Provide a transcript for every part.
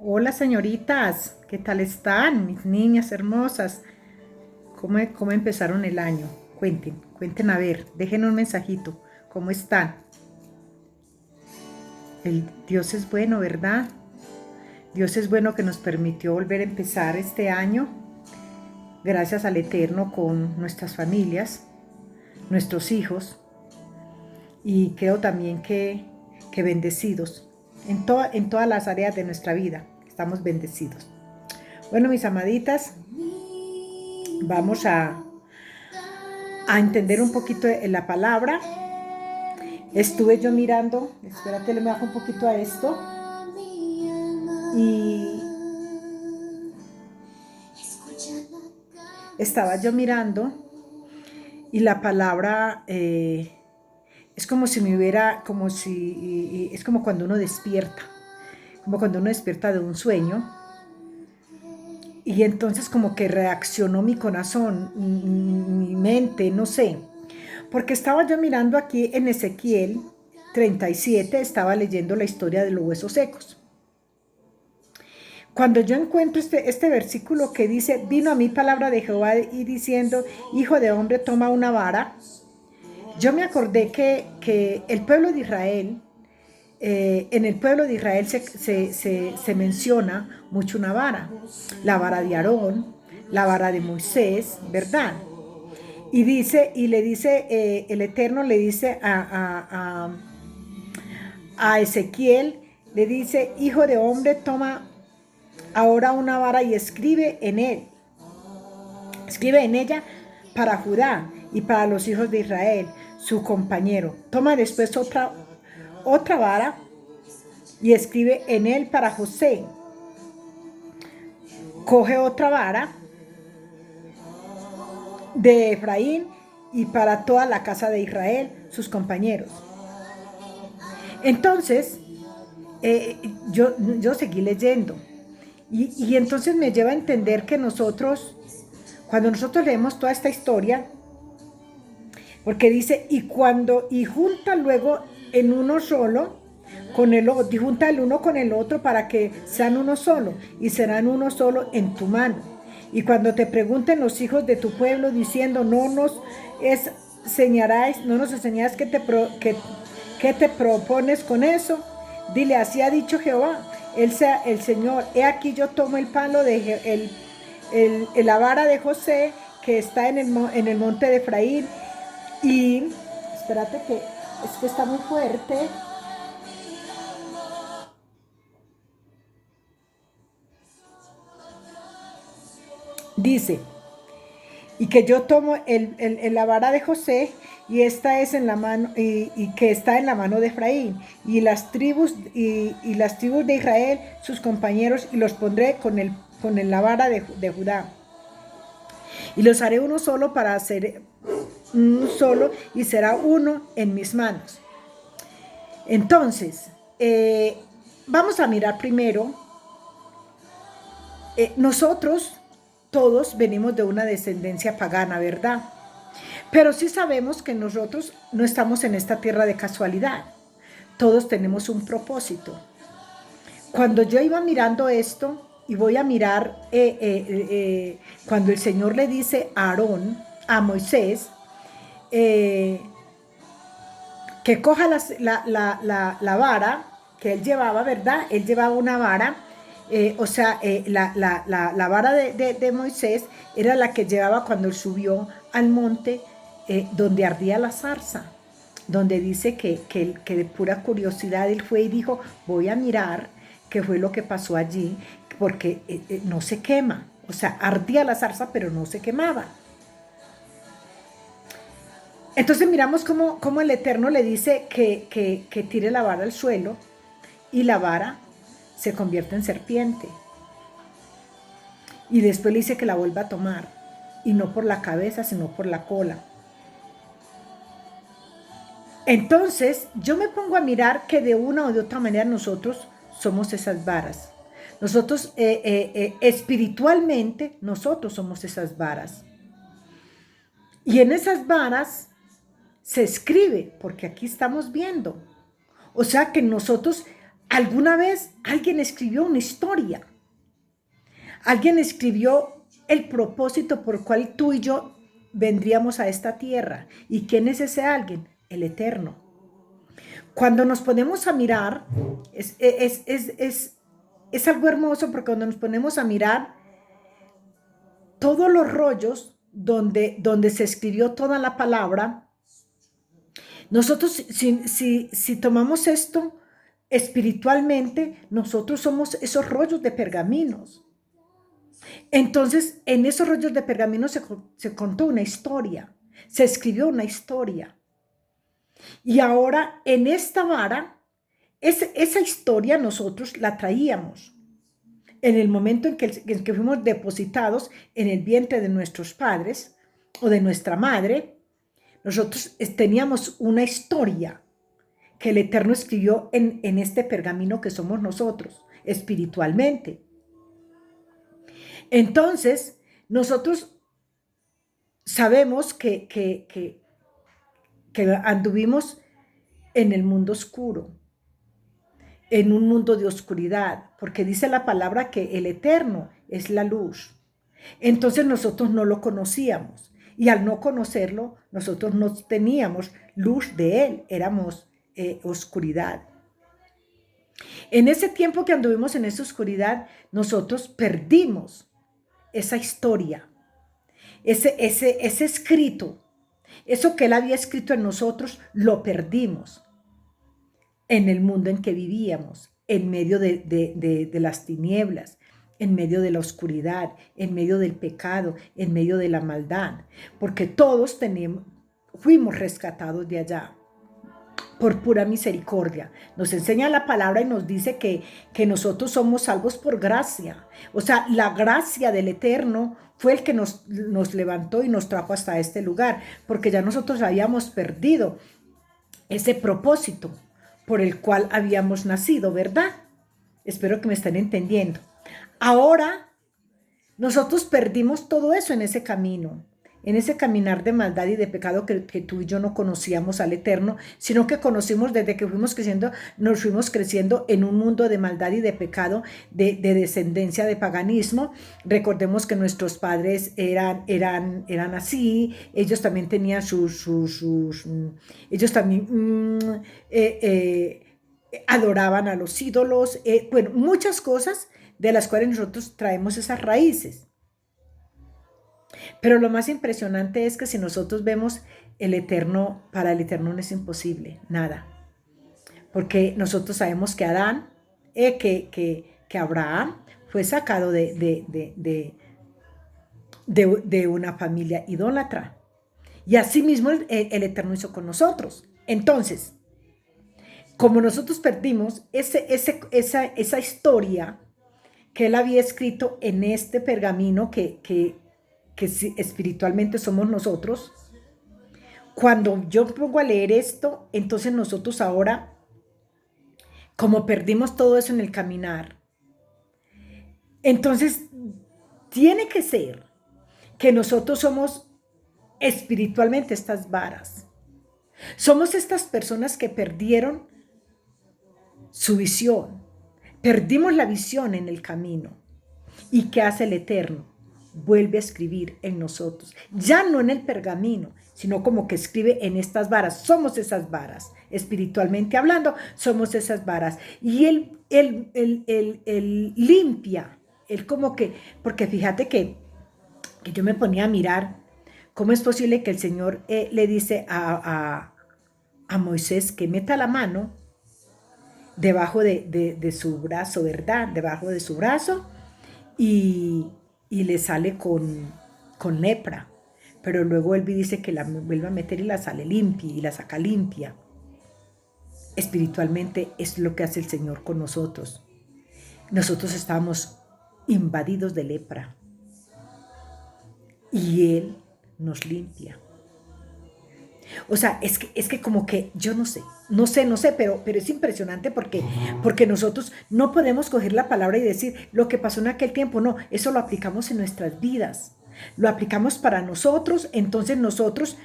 Hola señoritas, ¿qué tal están? Mis niñas hermosas, ¿cómo empezaron el año? Cuenten a ver, dejen un mensajito, ¿cómo están? Dios es bueno, ¿verdad? Dios es bueno que nos permitió volver a empezar este año, gracias al Eterno con nuestras familias, nuestros hijos, y creo también que bendecidos en todas las áreas de nuestra vida, estamos bendecidos. Bueno, mis amaditas, vamos a entender un poquito la palabra. Estuve yo mirando, espérate, le bajo un poquito a esto, y estaba yo mirando, y la palabra es como si me hubiera, es como cuando uno despierta, como cuando uno despierta de un sueño, y entonces como que reaccionó mi corazón, mi mente, no sé, porque estaba yo mirando aquí en Ezequiel 37, estaba leyendo la historia de los huesos secos. Cuando yo encuentro este versículo que dice, vino a mí palabra de Jehová y diciendo, hijo de hombre, toma una vara, yo me acordé que el pueblo de Israel, en el pueblo de Israel se menciona mucho una vara, la vara de Aarón, la vara de Moisés, ¿verdad? Y dice, y le dice, el Eterno le dice a Ezequiel, le dice, hijo de hombre, toma ahora una vara y escribe en ella para Judá y para los hijos de Israel, su compañero. Toma después otra vara y escribe en él para José. Coge otra vara de Efraín y para toda la casa de Israel, sus compañeros. Entonces, yo seguí leyendo y entonces me lleva a entender que nosotros, cuando nosotros leemos toda esta historia, porque dice, y junta luego en uno solo, y junta el uno con el otro para que sean uno solo, y serán uno solo en tu mano. Y cuando te pregunten los hijos de tu pueblo diciendo, no nos enseñarás qué te propones con eso, dile, así ha dicho Jehová, él sea el Señor, he aquí yo tomo el palo la vara de José que está en el monte de Efraín, y espérate que es que está muy fuerte. Dice, y que yo tomo la vara de José, y esta es en la mano, y que está en la mano de Efraín, y las tribus de Israel, sus compañeros, y los pondré con la vara de Judá. Y los haré uno solo para hacer un solo, y será uno en mis manos. Entonces, vamos a mirar primero. Nosotros todos venimos de una descendencia pagana, ¿verdad? Pero sí sabemos que nosotros no estamos en esta tierra de casualidad. Todos tenemos un propósito. Cuando yo iba mirando esto y voy a mirar cuando el Señor le dice a Aarón, a Moisés, que coja la vara que él llevaba, ¿verdad? Él llevaba una vara, la vara de Moisés era la que llevaba cuando él subió al monte donde ardía la zarza, donde dice que de pura curiosidad él fue y dijo, voy a mirar qué fue lo que pasó allí, porque no se quema, o sea, ardía la zarza, pero no se quemaba. Entonces miramos cómo el Eterno le dice que tire la vara al suelo, y la vara se convierte en serpiente. Y después le dice que la vuelva a tomar, y no por la cabeza, sino por la cola. Entonces yo me pongo a mirar que de una o de otra manera nosotros somos esas varas. Nosotros espiritualmente, nosotros somos esas varas. Y en esas varas se escribe, porque aquí estamos viendo. O sea que nosotros alguna vez alguien escribió una historia. Alguien escribió el propósito por el cual tú y yo vendríamos a esta tierra. ¿Y quién es ese alguien? El Eterno. Cuando nos ponemos a mirar, es algo hermoso, porque cuando nos ponemos a mirar todos los rollos donde se escribió toda la palabra, nosotros si tomamos esto espiritualmente, nosotros somos esos rollos de pergaminos. Entonces, en esos rollos de pergamino se contó una historia, se escribió una historia. Y ahora, en esta vara, esa historia nosotros la traíamos. En el momento en que fuimos depositados en el vientre de nuestros padres o de nuestra madre, nosotros teníamos una historia que el Eterno escribió en este pergamino que somos nosotros, espiritualmente. Entonces, nosotros sabemos que anduvimos en el mundo oscuro, en un mundo de oscuridad, porque dice la palabra que el Eterno es la luz. Entonces nosotros no lo conocíamos, y al no conocerlo, nosotros no teníamos luz de Él, éramos oscuridad. En ese tiempo que anduvimos en esa oscuridad, nosotros perdimos esa historia, ese escrito, eso que Él había escrito en nosotros, lo perdimos en el mundo en que vivíamos, en medio de las tinieblas, en medio de la oscuridad, en medio del pecado, en medio de la maldad, porque todos fuimos rescatados de allá por pura misericordia. Nos enseña la palabra y nos dice que nosotros somos salvos por gracia. O sea, la gracia del Eterno fue el que nos levantó y nos trajo hasta este lugar, porque ya nosotros habíamos perdido ese propósito por el cual habíamos nacido, ¿verdad? Espero que me estén entendiendo. Ahora, nosotros perdimos todo eso en ese camino, en ese caminar de maldad y de pecado que tú y yo no conocíamos al Eterno, sino que conocimos desde que fuimos creciendo, nos fuimos creciendo en un mundo de maldad y de pecado, de descendencia de paganismo. Recordemos que nuestros padres eran así, ellos también tenían ellos también adoraban a los ídolos, bueno, muchas cosas de las cuales nosotros traemos esas raíces. Pero lo más impresionante es que si nosotros vemos el Eterno, para el Eterno no es imposible, nada. Porque nosotros sabemos que Abraham fue sacado de una familia idólatra. Y así mismo el Eterno hizo con nosotros. Entonces, como nosotros perdimos esa historia que Él había escrito en este pergamino que espiritualmente somos nosotros, cuando yo pongo a leer esto, entonces nosotros ahora, como perdimos todo eso en el caminar, entonces tiene que ser que nosotros somos espiritualmente estas varas. Somos estas personas que perdieron su visión, perdimos la visión en el camino. ¿Y qué hace el Eterno? Vuelve a escribir en nosotros, ya no en el pergamino, sino como que escribe en estas varas. Somos esas varas, espiritualmente hablando, somos esas varas. Y él limpia, él como que, porque fíjate que yo me ponía a mirar, ¿cómo es posible que el Señor le dice a Moisés que meta la mano debajo de su brazo, ¿verdad? Debajo de su brazo, y le sale con lepra, pero luego él dice que la vuelve a meter y la sale limpia y la saca limpia. Espiritualmente es lo que hace el Señor con nosotros. Nosotros estábamos invadidos de lepra y Él nos limpia. O sea, es que como que yo no sé, pero es impresionante porque nosotros no podemos coger la palabra y decir lo que pasó en aquel tiempo. No, eso lo aplicamos en nuestras vidas, lo aplicamos para nosotros. Entonces nosotros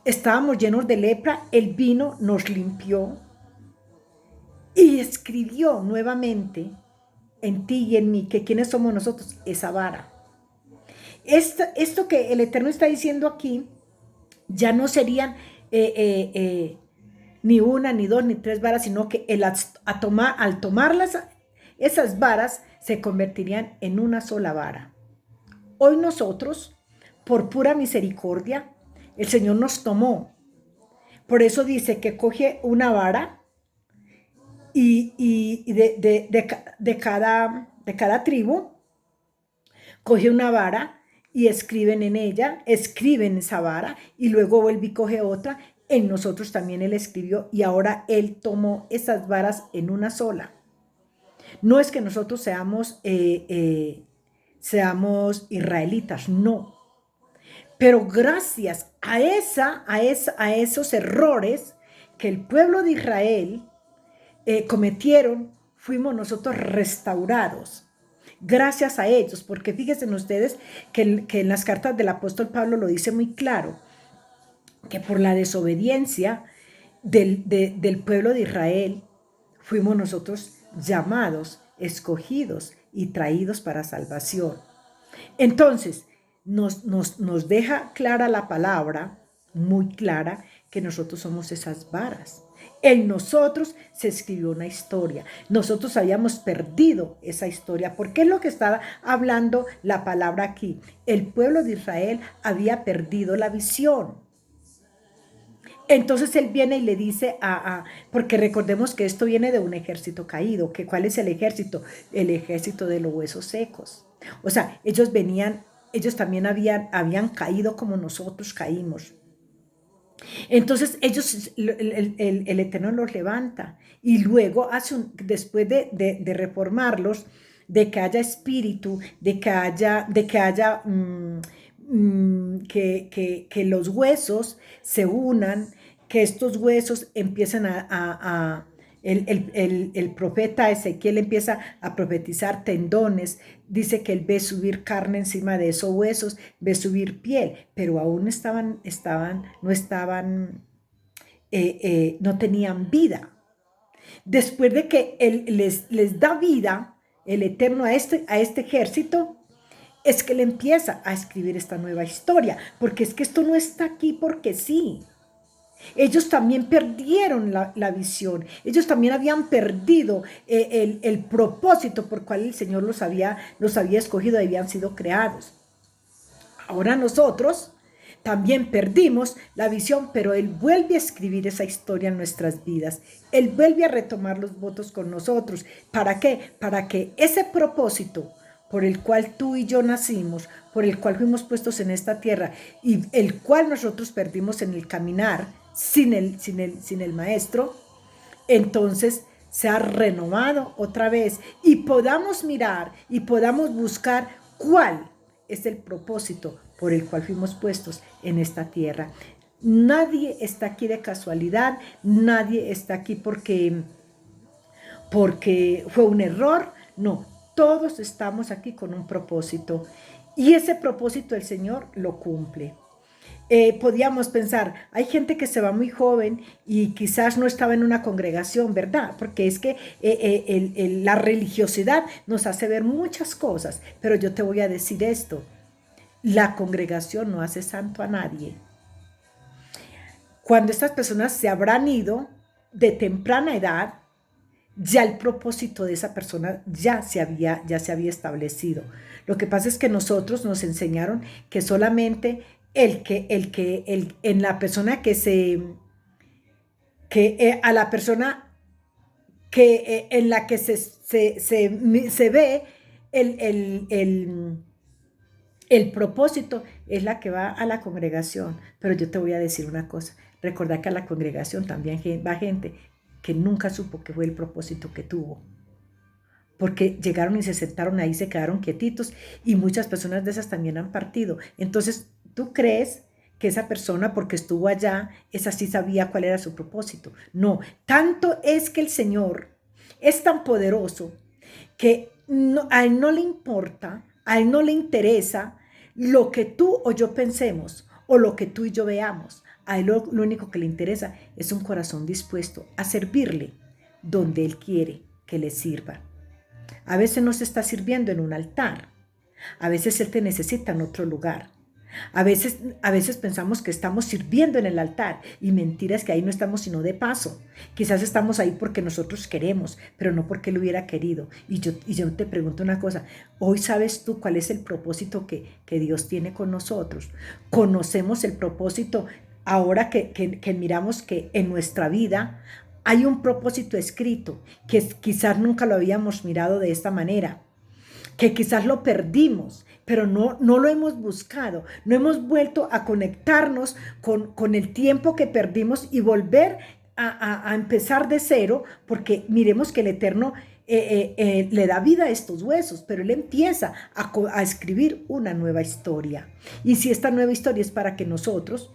estábamos llenos de lepra, Él vino, nos limpió y escribió nuevamente en ti y en mí, que quiénes somos nosotros, esa vara. Esto que el Eterno está diciendo aquí, ya no serían ni una, ni dos, ni tres varas, sino que al tomarlas, esas varas se convertirían en una sola vara. Hoy nosotros, por pura misericordia, el Señor nos tomó. Por eso dice que coge una vara y de cada tribu, coge una vara y escriben en ella, escriben esa vara y luego vuelve y coge otra. En nosotros también Él escribió y ahora Él tomó esas varas en una sola. No es que nosotros seamos israelitas, no. Pero gracias a esos errores que el pueblo de Israel cometieron, fuimos nosotros restaurados. Gracias a ellos, porque fíjense ustedes que en las cartas del apóstol Pablo lo dice muy claro, que por la desobediencia del pueblo de Israel, fuimos nosotros llamados, escogidos y traídos para salvación. Entonces, nos deja clara la palabra, muy clara, que nosotros somos esas varas. En nosotros se escribió una historia. Nosotros habíamos perdido esa historia. ¿Por qué es lo que estaba hablando la palabra aquí? El pueblo de Israel había perdido la visión. Entonces él viene y le dice porque recordemos que esto viene de un ejército caído. ¿Cuál es el ejército? El ejército de los huesos secos. O sea, ellos también habían caído como nosotros caímos. Entonces el Eterno los levanta y luego después de reformarlos, de que haya espíritu, que los huesos se unan, que estos huesos empiecen el profeta Ezequiel empieza a profetizar tendones, dice que él ve subir carne encima de esos huesos, ve subir piel, pero aún no tenían vida. Después de que él les da vida, el Eterno a este ejército, es que él empieza a escribir esta nueva historia, porque es que esto no está aquí porque sí. Ellos también perdieron la visión, ellos también habían perdido el propósito por cual el Señor los había escogido, habían sido creados. Ahora nosotros también perdimos la visión, pero Él vuelve a escribir esa historia en nuestras vidas. Él vuelve a retomar los votos con nosotros. ¿Para qué? Para que ese propósito por el cual tú y yo nacimos, por el cual fuimos puestos en esta tierra y el cual nosotros perdimos en el caminar sin el maestro, entonces se ha renovado otra vez y podamos mirar y podamos buscar cuál es el propósito por el cual fuimos puestos en esta tierra. Nadie está aquí de casualidad, nadie está aquí porque fue un error, no, todos estamos aquí con un propósito y ese propósito el Señor lo cumple. Podíamos pensar, hay gente que se va muy joven y quizás no estaba en una congregación, ¿verdad? Porque es que la religiosidad nos hace ver muchas cosas, pero yo te voy a decir esto, la congregación no hace santo a nadie. Cuando estas personas se habrán ido de temprana edad, ya el propósito de esa persona ya se había establecido. Lo que pasa es que nosotros nos enseñaron que solamente en la persona a la persona en la que se ve el propósito es la que va a la congregación. Pero yo te voy a decir una cosa, recordá que a la congregación también va gente que nunca supo qué fue el propósito que tuvo, porque llegaron y se sentaron ahí, se quedaron quietitos y muchas personas de esas también han partido. Entonces, ¿tú crees que esa persona, porque estuvo allá, esa sí sabía cuál era su propósito? No, tanto es que el Señor es tan poderoso que a Él no le importa, a Él no le interesa lo que tú o yo pensemos o lo que tú y yo veamos. A Él lo único que le interesa es un corazón dispuesto a servirle. donde Él quiere que le sirva. A veces no se está sirviendo en un altar. A veces Él te necesita en otro lugar. A veces pensamos que estamos sirviendo en el altar y mentira es que ahí no estamos sino de paso. Quizás estamos ahí porque nosotros queremos, pero no porque Él hubiera querido. Y yo te pregunto una cosa, hoy sabes tú cuál es el propósito que Dios tiene con nosotros. Conocemos el propósito ahora que miramos que en nuestra vida hay un propósito escrito, que quizás nunca lo habíamos mirado de esta manera, que quizás lo perdimos, pero no lo hemos buscado, no hemos vuelto a conectarnos con el tiempo que perdimos y volver a empezar de cero, porque miremos que el Eterno le da vida a estos huesos, pero Él empieza a escribir una nueva historia. Y si esta nueva historia es para que nosotros,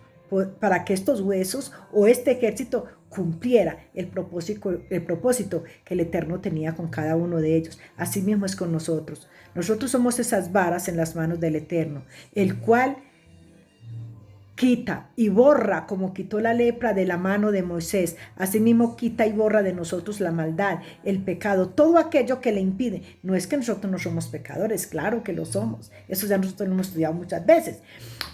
para que estos huesos o este ejército cumpliera el propósito que el Eterno tenía con cada uno de ellos. Así mismo es con nosotros. Nosotros somos esas varas en las manos del Eterno, el cual quita y borra, como quitó la lepra de la mano de Moisés. Asimismo quita y borra de nosotros la maldad, el pecado, todo aquello que le impide. No es que nosotros no somos pecadores, claro que lo somos. Eso ya nosotros lo hemos estudiado muchas veces.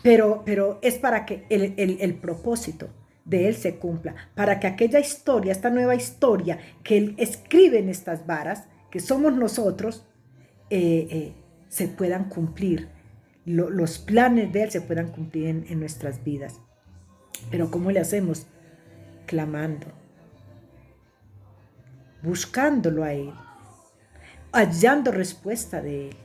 Pero es para que el propósito de Él se cumpla, para que aquella historia, esta nueva historia que Él escribe en estas varas, que somos nosotros, se puedan cumplir, los planes de Él se puedan cumplir en nuestras vidas. Pero ¿cómo le hacemos? Clamando, buscándolo a Él, hallando respuesta de Él.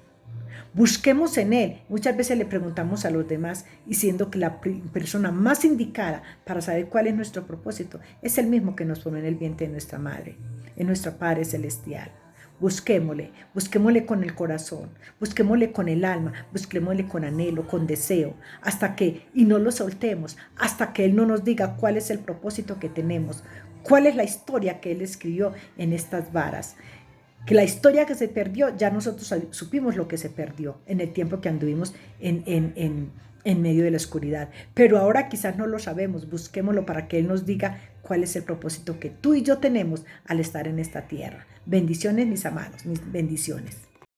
Busquemos en Él. Muchas veces le preguntamos a los demás y siendo que la persona más indicada para saber cuál es nuestro propósito es el mismo que nos formó en el vientre de nuestra madre, en nuestro Padre Celestial. Busquémosle con el corazón, busquémosle con el alma, busquémosle con anhelo, con deseo, y no lo soltemos, hasta que Él no nos diga cuál es el propósito que tenemos, cuál es la historia que Él escribió en estas varas. Que la historia que se perdió, ya nosotros supimos lo que se perdió en el tiempo que anduvimos en medio de la oscuridad. Pero ahora quizás no lo sabemos, busquémoslo para que Él nos diga cuál es el propósito que tú y yo tenemos al estar en esta tierra. Bendiciones, mis amados, mis bendiciones.